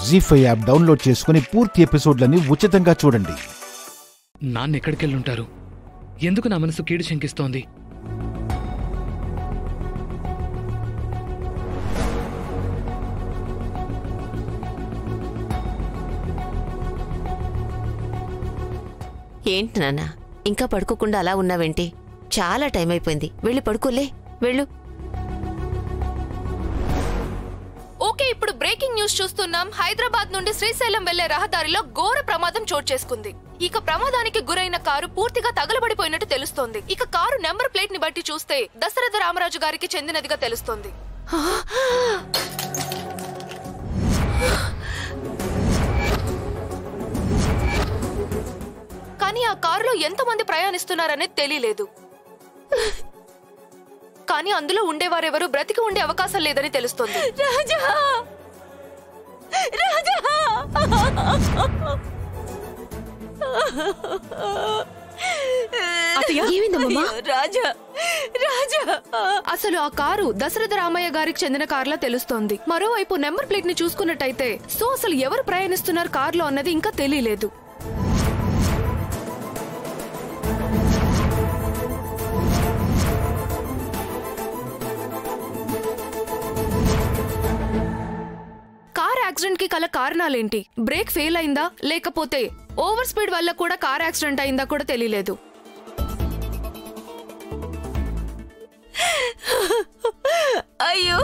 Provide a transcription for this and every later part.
జీ5 app download చేసుకుని పూర్తి ఎపిసోడ్లని ఉచితంగా చూడండి. నాన్న ఎక్కడికెళ్ళుంటారు? ఎందుకు నా మనసు కీడు శంకిస్తోంది? ఏంటి నాన్న, ఇంకా పడుకోకుండా అలా ఉన్నావేంటి? చాలా టైం అయిపోయింది, వెళ్ళి పడుకోలే, వెళ్ళు. ఓకే, ఇప్పుడు బ్రేకింగ్ న్యూస్ చూస్తున్నాం. హైదరాబాద్ నుండి శ్రీశైలం వెళ్లే రహదారిలో ఘోర ప్రమాదం చోటు చేసుకుంది. ఇక ప్రమాదానికి గురైన కారు పూర్తిగా తగలబడిపోయినట్టు తెలుస్తోంది. ఇక కారు నెంబర్ ప్లేట్ ని బట్టి చూస్తే దశరథ రామరాజు గారికి చెందినదిగా తెలుస్తోంది. కానీ ఆ కారులో ఎంతమంది ప్రయాణిస్తున్నారనేది తెలియలేదు. కానీ అందులో ఉండేవారెవరూ బ్రతికి ఉండే అవకాశం లేదని తెలుస్తోంది. రాజా! రాజా! రాజా! రాజా! అసలు ఆ కారు దశరథ రామయ్య గారికి చెందిన కార్లా తెలుస్తోంది. మరోవైపు నెంబర్ ప్లేట్ ని చూసుకున్నట్టయితే అసలు ఎవరు ప్రయాణిస్తున్నారు కారులో అన్నది ఇంకా తెలియలేదు. యాక్సిడెంట్ కి కల కారణాలేంటి? బ్రేక్ ఫెయిల్ అయిందా, లేకపోతే ఓవర్ స్పీడ్ వల్ల కూడా కార్ యాక్సిడెంట్ అయిందా కూడా తెలియలేదు. అయ్యో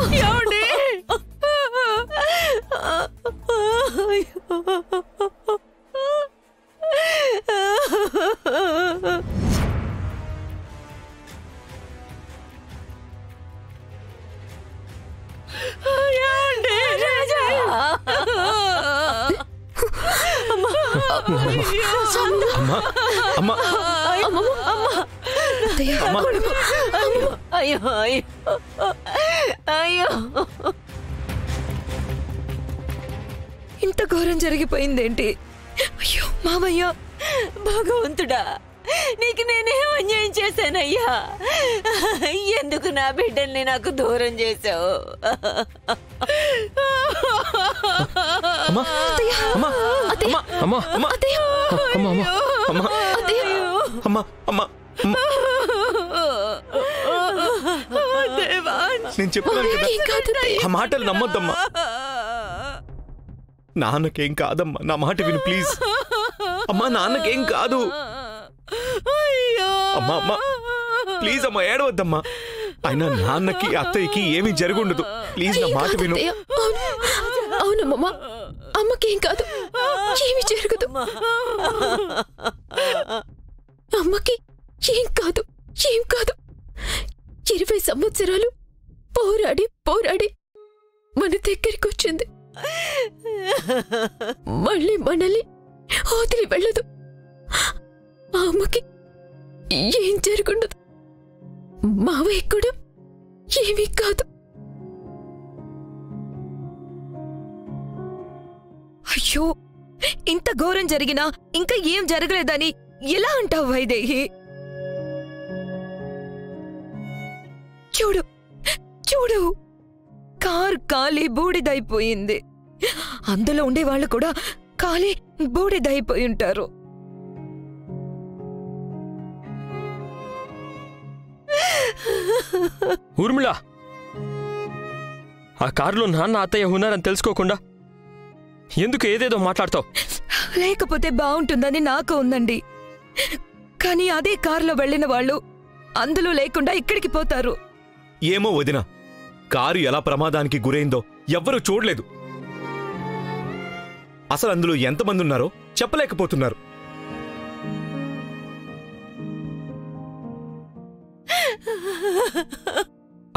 ఇంత ఘోరం జరిగిపోయిందేంటి? అయ్యో మామయ్య, భగవంతుడా, నీకు నేనే అన్యాయం చేశానయ్యా. ఎందుకు నా బిడ్డల్ని నాకు దూరం చేశావు? నేను చెప్తాను కదా, ఆ మాటలు నమ్మొద్దమ్మా. నాన్నకేం కాదమ్మా, నా మాట విను ప్లీజ్. అమ్మా, నాన్నకేం కాదు. అమ్మా అమ్మా ప్లీజ్ అమ్మా, ఏడవద్దమ్మా. అయినా నాన్నకి అత్తయ్యకి ఏమీ జరుగుండదు. ప్లీజ్ నా మాట విను. అవునమ్మా, అమ్మకేం కాదు, ఏమి జరగదు. అమ్మకి ఏం కాదు, ఏం కాదు. 20 సంవత్సరాలు పోరాడి పోరాడి మన దగ్గరికి వచ్చింది. మళ్ళీ మనల్ని వదిలి వెళ్ళదు. అమ్మకి ఏం జరుగుండదు. మావయ్య కూడా ఏమీ కాదు. అయ్యో, ఇంత ఘోరం జరిగినా ఇంకా ఏం జరగలేదని ఎలా అంటావు వైదేహి? చూడు చూడు, కారు కాలి బూడిదైపోయింది. అందులో ఉండేవాళ్ళు కూడా కాలి బూడిదైపోయి ఉంటారు. ఊర్మిళ, ఆ కారులో నాన్న అత్తయ్య ఉన్నారని తెలుసుకోకుండా ఎందుకు ఏదేదో మాట్లాడతావు? లేకపోతే బాగుంటుందని నాకు ఉందండి. కానీ అదే కారులో వెళ్ళిన వాళ్ళు అందులో లేకుండా ఇక్కడికి పోతారు. ఏమో వదినా, కారు ఎలా ప్రమాదానికి గురైందో ఎవ్వరూ చూడలేదు. అసలు అందులో ఎంతమంది ఉన్నారో చెప్పలేకపోతున్నారు.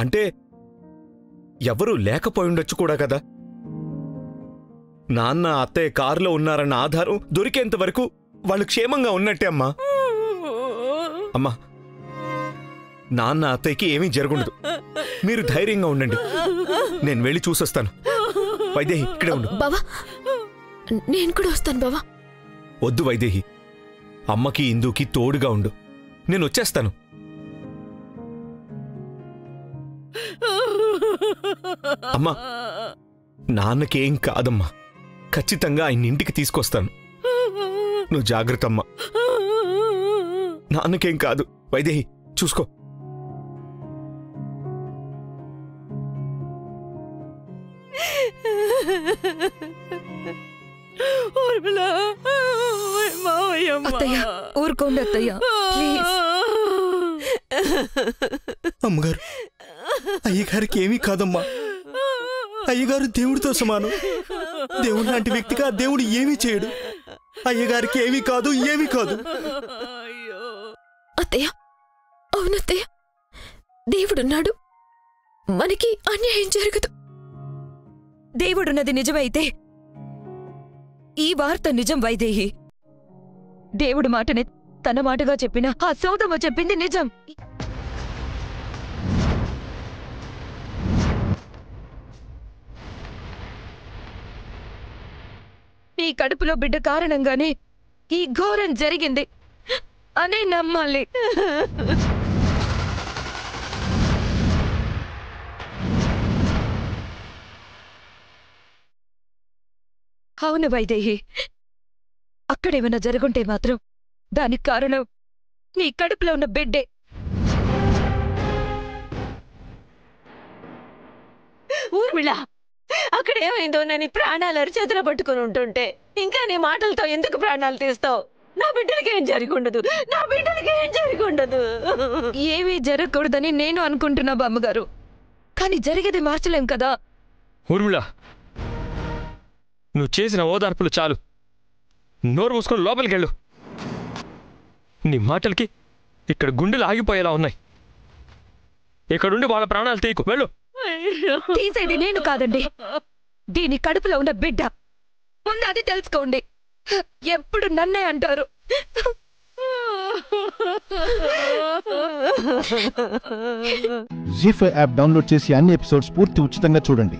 అంటే ఎవరూ లేకపోయిండొచ్చు కూడా కదా. నాన్న అత్తయ్య కారులో ఉన్నారన్న ఆధారం దొరికేంత వరకు వాళ్ళు క్షేమంగా ఉన్నట్టే అమ్మా. అమ్మా, నాన్న అత్తయ్యకి ఏమీ జరుగుండదు. మీరు ధైర్యంగా ఉండండి. నేను వెళ్ళి చూసొస్తాను. వైదేహి, ఇక్కడే ఉండు. బావా, నేను కూడా వస్తాను బావా. వద్దు వైదేహి, అమ్మకి ఇందుకి తోడుగా ఉండు. నేను వచ్చేస్తాను. అమ్మా, నాన్నకేం కాదమ్మా. ఖచ్చితంగా ఆయన ఇంటికి తీసుకొస్తాను. నువ్వు జాగ్రత్త అమ్మా. నాన్నకేం కాదు. వైదేహి చూసుకో. అత్తయ్య ఊరుకోండి అత్తయ్య ప్లీజ్. అమ్మగారు, అయ్యగారికి ఏమీ కాదమ్మా. అయ్యగారు దేవుడితో సమానం. దేవుడు లాంటి వ్యక్తిగా దేవుడు ఏమీ చేయడు. అయ్యగారికి ఏమీ కాదు, ఏమీ కాదు. అత్తయ్య, అవునత్తయ్య, దేవుడున్నాడు, మనకి అన్యాయం జరగదు. దేవుడున్నది నిజమైతే ఈ వార్త నిజం వైదేహి. దేవుడు మాటనే తన మాటగా చెప్పిన ఆ సౌదమ్మ చెప్పింది నిజం. నీ కడుపులో బిడ్డ కారణంగానే ఈ ఘోరం జరిగింది అనే నమ్మాలి. అవును వైదేహి, అక్కడేమైనా జరుగుంటే మాత్రం దానికి కారణం నీ కడుపులో ఉన్న బిడ్డే. ఊర్మిళ, అక్కడేమైందో నేను ప్రాణాలు అరిచేతులు పట్టుకుని ఉంటుంటే ఇంకా నీ మాటలతో ఎందుకు ప్రాణాలు తీస్తావు? నా బిడ్డలకి ఏం జరిగుండదు, నా బిడ్డలకి ఏం జరిగుండదు. ఏమీ జరగకూడదని నేను అనుకుంటున్నా బామ్మగారు, కానీ జరిగేది మార్చలేం కదా. ఊర్మిళ, నువ్వు చేసిన ఓదార్పులు చాలు. నోరు మూసుకొని లోపలికి వెళ్ళు. నీ మాటలకి ఇక్కడ గుండెలు ఆగిపోయేలా ఉన్నాయి. ఇక్కడుండి వాళ్ళ ప్రాణాలు తీయకు, వెళ్ళు. తీసేది నేను కాదండి, దీని కడుపులో ఉన్న బిడ్డ. ముందు అది తెలుసుకోండి. ఎప్పుడు నన్నే అంటారు. జీ5 యాప్ డౌన్లోడ్ చేసి అన్ని ఎపిసోడ్స్ పూర్తి ఉచితంగా చూడండి.